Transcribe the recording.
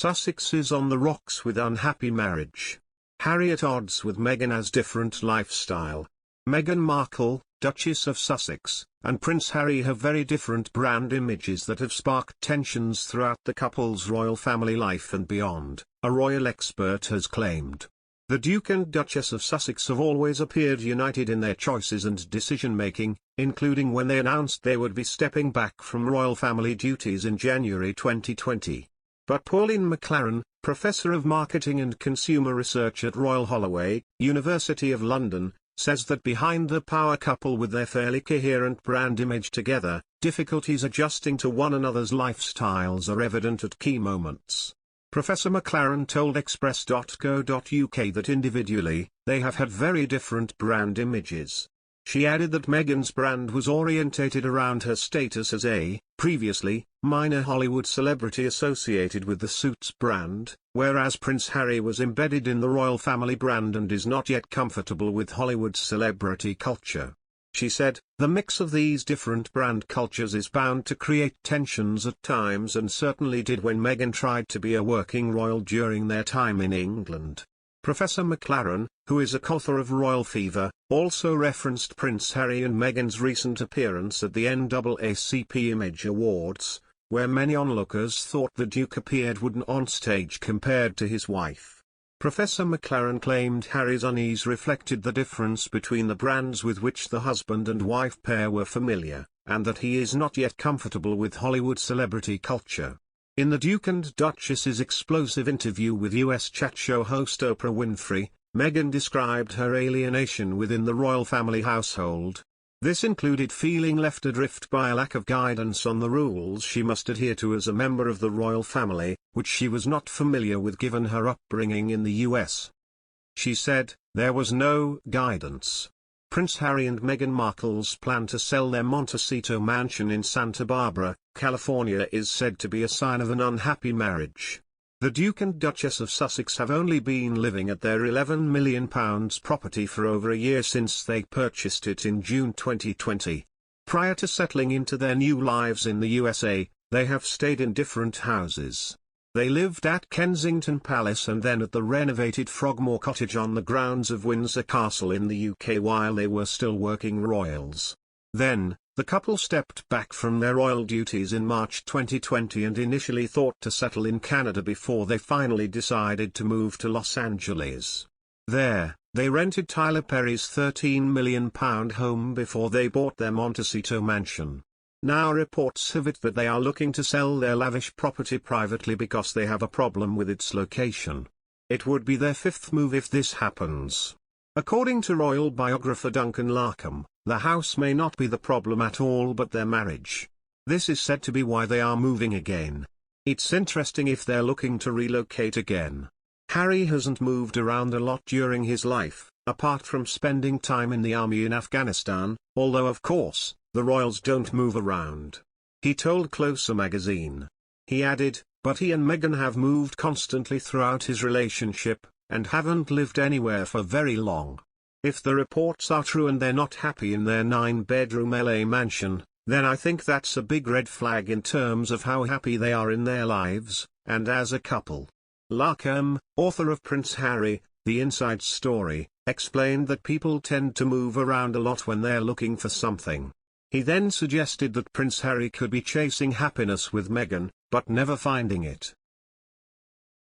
Sussexes on the rocks with unhappy marriage. Harry at odds with Meghan as different lifestyle. Meghan Markle, Duchess of Sussex, and Prince Harry have very different brand images that have sparked tensions throughout the couple's royal family life and beyond, a royal expert has claimed. The Duke and Duchess of Sussex have always appeared united in their choices and decision-making, including when they announced they would be stepping back from royal family duties in January 2020. But Pauline Maclaran, Professor of Marketing and Consumer Research at Royal Holloway, University of London, says that behind the power couple with their fairly coherent brand image together, difficulties adjusting to one another's lifestyles are evident at key moments. Professor Maclaran told Express.co.uk that individually, they have had very different brand images. She added that Meghan's brand was orientated around her status as a, previously, minor Hollywood celebrity associated with the Suits brand, whereas Prince Harry was embedded in the royal family brand and is not yet comfortable with Hollywood celebrity culture. She said, "The mix of these different brand cultures is bound to create tensions at times and certainly did when Meghan tried to be a working royal during their time in England." Professor Maclaran, who is a co-author of Royal Fever, also referenced Prince Harry and Meghan's recent appearance at the NAACP Image Awards, where many onlookers thought the Duke appeared wooden on stage compared to his wife. Professor Maclaran claimed Harry's unease reflected the difference between the brands with which the husband and wife pair were familiar, and that he is not yet comfortable with Hollywood celebrity culture. In the Duke and Duchess's explosive interview with US chat show host Oprah Winfrey, Meghan described her alienation within the royal family household. This included feeling left adrift by a lack of guidance on the rules she must adhere to as a member of the royal family, which she was not familiar with given her upbringing in the US. She said, "There was no guidance." Prince Harry and Meghan Markle's plan to sell their Montecito mansion in Santa Barbara, California is said to be a sign of an unhappy marriage. The Duke and Duchess of Sussex have only been living at their £11 million property for over a year since they purchased it in June 2020. Prior to settling into their new lives in the USA, they have stayed in different houses. They lived at Kensington Palace and then at the renovated Frogmore Cottage on the grounds of Windsor Castle in the UK while they were still working royals. Then, the couple stepped back from their royal duties in March 2020 and initially thought to settle in Canada before they finally decided to move to Los Angeles. There, they rented Tyler Perry's £13 million home before they bought their Montecito mansion. Now reports have it that they are looking to sell their lavish property privately because they have a problem with its location. It would be their fifth move if this happens. According to royal biographer Duncan Larkham, the house may not be the problem at all but their marriage. This is said to be why they are moving again. It's interesting if they're looking to relocate again. Harry hasn't moved around a lot during his life, apart from spending time in the army in Afghanistan, although of course, the royals don't move around. He told Closer magazine. He added, "But he and Meghan have moved constantly throughout his relationship, and haven't lived anywhere for very long. If the reports are true and they're not happy in their 9-bedroom LA mansion, then I think that's a big red flag in terms of how happy they are in their lives, and as a couple." Larkham, author of Prince Harry, The Inside Story, explained that people tend to move around a lot when they're looking for something. He then suggested that Prince Harry could be chasing happiness with Meghan, but never finding it.